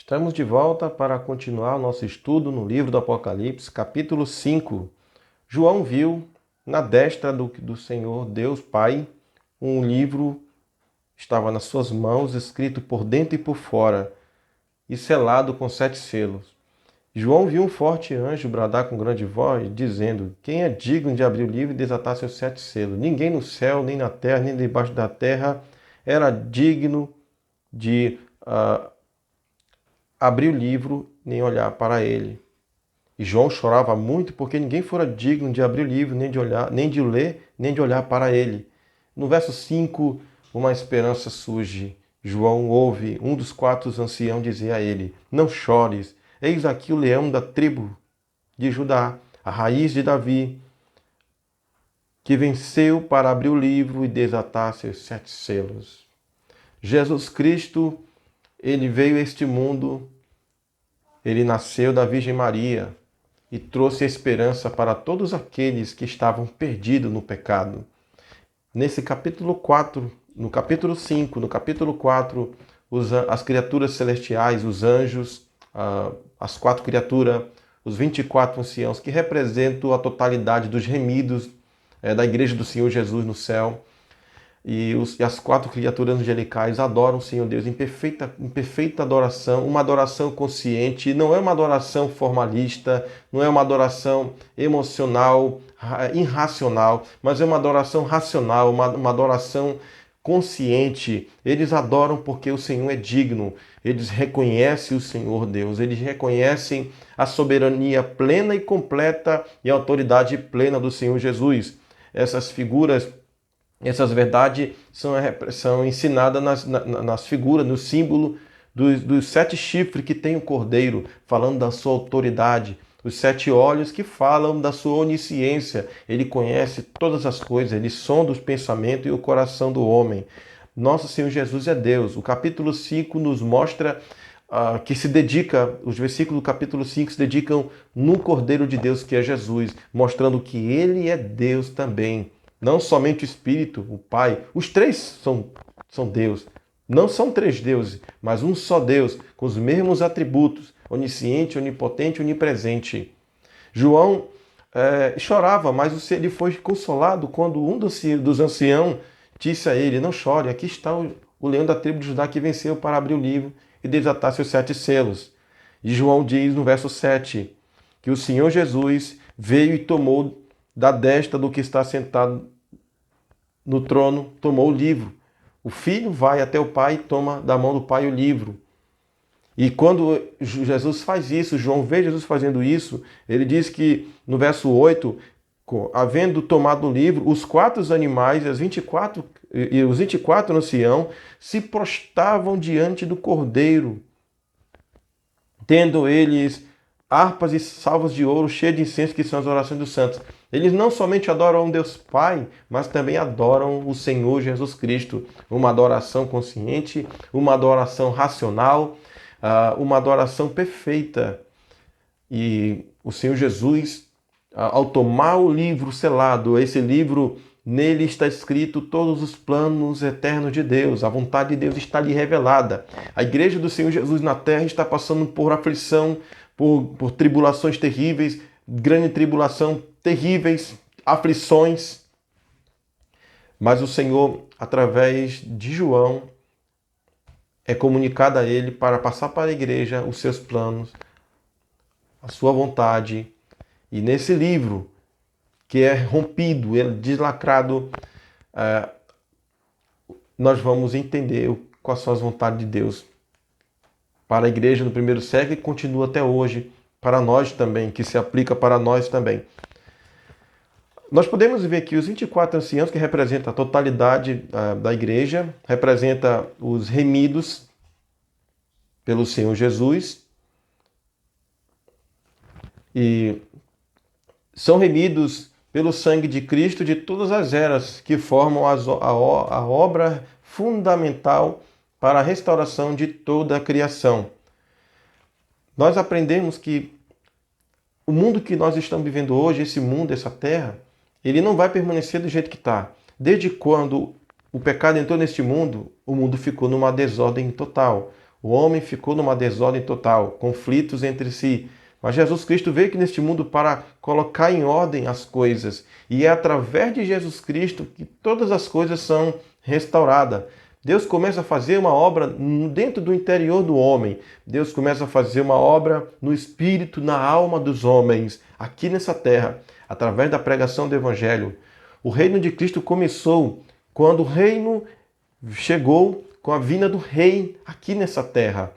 Estamos de volta para continuar o nosso estudo no livro do Apocalipse, capítulo 5. João viu na destra do Senhor Deus Pai um livro, estava nas suas mãos, escrito por dentro e por fora, e selado com 7 selos. João viu um forte anjo bradar com grande voz, dizendo: Quem é digno de abrir o livro e desatar seus 7 selos? Ninguém no céu, nem na terra, nem debaixo da terra era digno de abrir o livro nem olhar para ele. E João chorava muito porque ninguém fora digno de abrir o livro, nem de olhar, nem de ler, nem de olhar para ele. No verso 5, uma esperança surge. João ouve um dos 4 anciãos dizer a ele: Não chores, eis aqui o leão da tribo de Judá, a raiz de Davi, que venceu para abrir o livro e desatar seus 7 selos. Jesus Cristo, ele veio a este mundo, ele nasceu da Virgem Maria e trouxe esperança para todos aqueles que estavam perdidos no pecado. Nesse capítulo 4, no capítulo 5, no capítulo 4, as criaturas celestiais, os anjos, as 4 criaturas, os 24 anciãos, que representam a totalidade dos remidos da igreja do Senhor Jesus no céu, e as 4 criaturas angelicais adoram o Senhor Deus em perfeita adoração, uma adoração consciente, não é uma adoração formalista, não é uma adoração emocional, irracional, mas é uma adoração racional, uma adoração consciente. Eles adoram porque o Senhor é digno, eles reconhecem o Senhor Deus, eles reconhecem a soberania plena e completa e a autoridade plena do Senhor Jesus. Essas figuras, essas verdades são ensinadas nas figuras, no símbolo dos 7 chifres que tem o cordeiro, falando da sua autoridade. Os 7 olhos que falam da sua onisciência. Ele conhece todas as coisas, ele sonda os pensamentos e o coração do homem. Nosso Senhor Jesus é Deus. O capítulo 5 nos mostra que se dedica, os versículos do capítulo 5 se dedicam no Cordeiro de Deus, que é Jesus, mostrando que ele é Deus também. Não somente o Espírito, o Pai. Os 3 são Deus. Não são 3 deuses, mas um só Deus, com os mesmos atributos, onisciente, onipotente, onipresente. João chorava, mas ele foi consolado quando um dos anciãos disse a ele: Não chore, aqui está o leão da tribo de Judá que venceu para abrir o livro e desatar seus 7 selos. E João diz no verso 7 que o Senhor Jesus veio e tomou da destra do que está sentado no trono, tomou o livro. O filho vai até o pai e toma da mão do pai o livro. E quando Jesus faz isso, João vê Jesus fazendo isso, ele diz que no verso 8, havendo tomado o livro, os 4 animais e os 24 anciãos se prostravam diante do Cordeiro, tendo eles harpas e salvas de ouro cheias de incenso, que são as orações dos santos. Eles não somente adoram um Deus Pai, mas também adoram o Senhor Jesus Cristo. Uma adoração consciente, uma adoração racional, uma adoração perfeita. E o Senhor Jesus, ao tomar o livro selado, esse livro, nele está escrito todos os planos eternos de Deus. A vontade de Deus está ali revelada. A igreja do Senhor Jesus na terra está passando por aflição, por tribulações terríveis, grande tribulação, terríveis aflições. Mas o Senhor, através de João, é comunicado a ele para passar para a igreja os seus planos, a sua vontade. E nesse livro, que é rompido, ele deslacrado, nós vamos entender quais são as vontades de Deus para a igreja no primeiro século e continua até hoje para nós também, que se aplica para nós também. Nós podemos ver que os 24 anciãos, que representam a totalidade da igreja, representa os remidos pelo Senhor Jesus, e são remidos pelo sangue de Cristo de todas as eras, que formam a obra fundamental para a restauração de toda a criação. Nós aprendemos que o mundo que nós estamos vivendo hoje, esse mundo, essa terra, ele não vai permanecer do jeito que está. Desde quando o pecado entrou neste mundo, o mundo ficou numa desordem total. O homem ficou numa desordem total, conflitos entre si. Mas Jesus Cristo veio aqui neste mundo para colocar em ordem as coisas. E é através de Jesus Cristo que todas as coisas são restauradas. Deus começa a fazer uma obra dentro do interior do homem. Deus começa a fazer uma obra no espírito, na alma dos homens, aqui nessa terra, através da pregação do Evangelho. O reino de Cristo começou quando o reino chegou com a vinda do rei aqui nessa terra.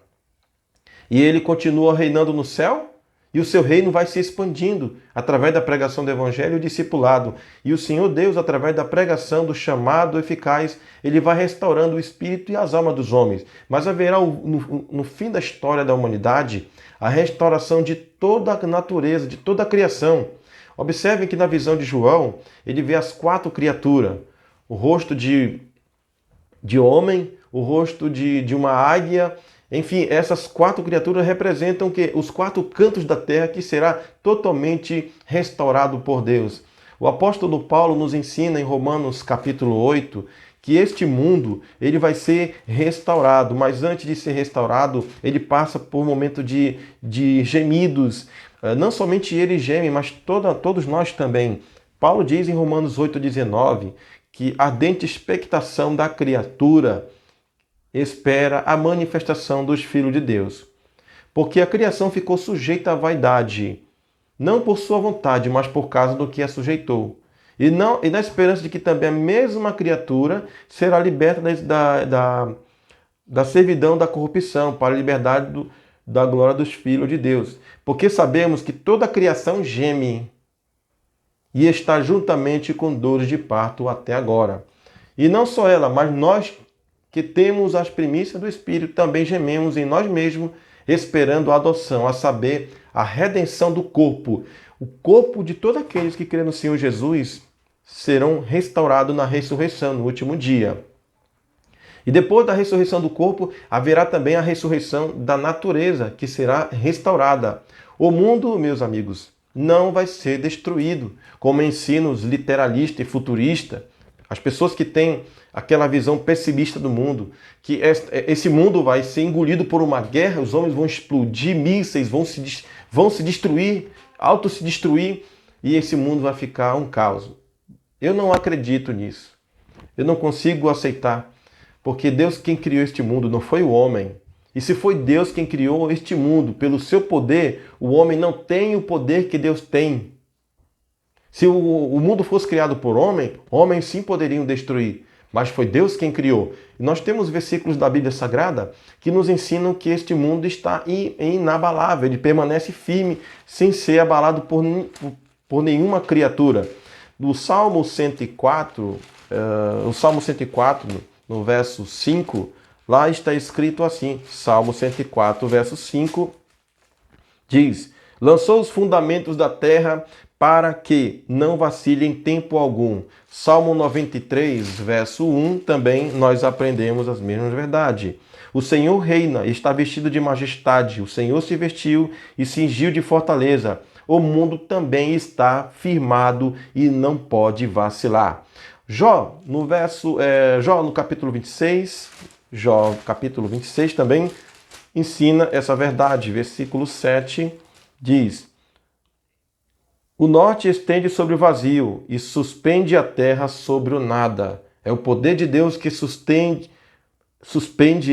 E ele continua reinando no céu, e o seu reino vai se expandindo através da pregação do Evangelho e o discipulado. E o Senhor Deus, através da pregação do chamado eficaz, ele vai restaurando o espírito e as almas dos homens. Mas haverá, no fim da história da humanidade, a restauração de toda a natureza, de toda a criação. Observem que na visão de João, ele vê as 4 criaturas. O rosto de homem, o rosto de uma águia. Enfim, essas 4 criaturas representam que os 4 cantos da terra que será totalmente restaurado por Deus. O apóstolo Paulo nos ensina em Romanos capítulo 8 que este mundo ele vai ser restaurado, mas antes de ser restaurado, ele passa por um momento de gemidos. Não somente ele geme, mas todos nós também. Paulo diz em Romanos 8,19 que a ardente expectação da criatura espera a manifestação dos filhos de Deus. Porque a criação ficou sujeita à vaidade, não por sua vontade, mas por causa do que a sujeitou. E na esperança de que também a mesma criatura será liberta da servidão da corrupção, para a liberdade da glória dos filhos de Deus. Porque sabemos que toda a criação geme e está juntamente com dores de parto até agora. E não só ela, mas nós que temos as primícias do Espírito, também gememos em nós mesmos, esperando a adoção, a saber, a redenção do corpo. O corpo de todos aqueles que creem no Senhor Jesus serão restaurados na ressurreição, no último dia. E depois da ressurreição do corpo, haverá também a ressurreição da natureza, que será restaurada. O mundo, meus amigos, não vai ser destruído, como ensinos literalista e futurista. As pessoas que têm aquela visão pessimista do mundo, que esse mundo vai ser engolido por uma guerra, os homens vão explodir, mísseis vão se destruir, se destruir, e esse mundo vai ficar um caos. Eu não acredito nisso. Eu não consigo aceitar, porque Deus quem criou este mundo não foi o homem. E se foi Deus quem criou este mundo, pelo seu poder, o homem não tem o poder que Deus tem. Se o mundo fosse criado por homens sim poderiam destruir, mas foi Deus quem criou. E nós temos versículos da Bíblia Sagrada que nos ensinam que este mundo está inabalável, ele permanece firme, sem ser abalado por nenhuma criatura. No Salmo 104, no verso 5, lá está escrito assim, Salmo 104, verso 5, diz: lançou os fundamentos da terra para que não vacile em tempo algum. Salmo 93, verso 1, também nós aprendemos as mesmas verdades. O Senhor reina, está vestido de majestade. O Senhor se vestiu e cingiu de fortaleza. O mundo também está firmado e não pode vacilar. Jó, no capítulo 26, Jó, capítulo 26 também ensina essa verdade. Versículo 7 diz: o norte estende sobre o vazio e suspende a terra sobre o nada. É o poder de Deus que suspende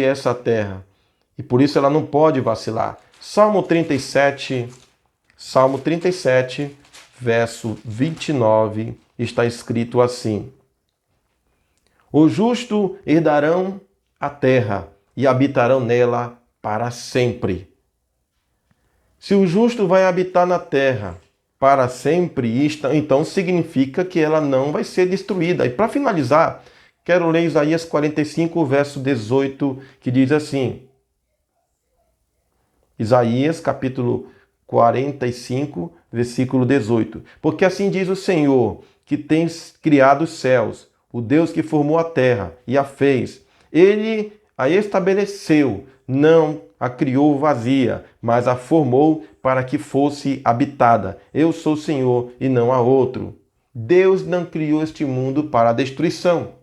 essa terra. E por isso ela não pode vacilar. Salmo 37, verso 29, está escrito assim: os justos herdarão a terra e habitarão nela para sempre. Se o justo vai habitar na terra para sempre, então significa que ela não vai ser destruída. E para finalizar, quero ler Isaías 45, verso 18, que diz assim: Isaías, capítulo 45, versículo 18. Porque assim diz o Senhor, que tem criado os céus, o Deus que formou a terra e a fez. Ele a estabeleceu, não a criou vazia, mas a formou para que fosse habitada. Eu sou o Senhor e não há outro. Deus não criou este mundo para a destruição.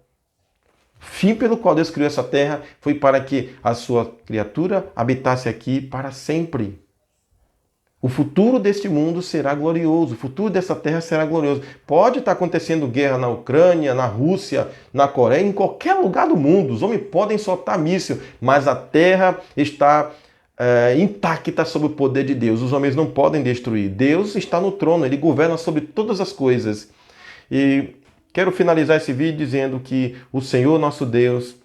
fim pelo qual Deus criou essa terra foi para que a sua criatura habitasse aqui para sempre. O futuro deste mundo será glorioso, o futuro dessa terra será glorioso. Pode estar acontecendo guerra na Ucrânia, na Rússia, na Coreia, em qualquer lugar do mundo. Os homens podem soltar míssil, mas a terra está intacta sob o poder de Deus. Os homens não podem destruir. Deus está no trono, Ele governa sobre todas as coisas. E quero finalizar esse vídeo dizendo que o Senhor nosso Deus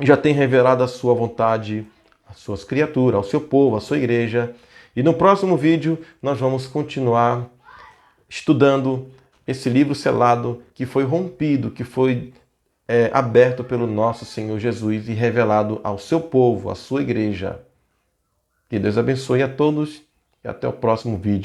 já tem revelado a sua vontade às suas criaturas, ao seu povo, à sua igreja. E no próximo vídeo nós vamos continuar estudando esse livro selado que foi rompido, que foi aberto pelo nosso Senhor Jesus e revelado ao seu povo, à sua igreja. Que Deus abençoe a todos e até o próximo vídeo.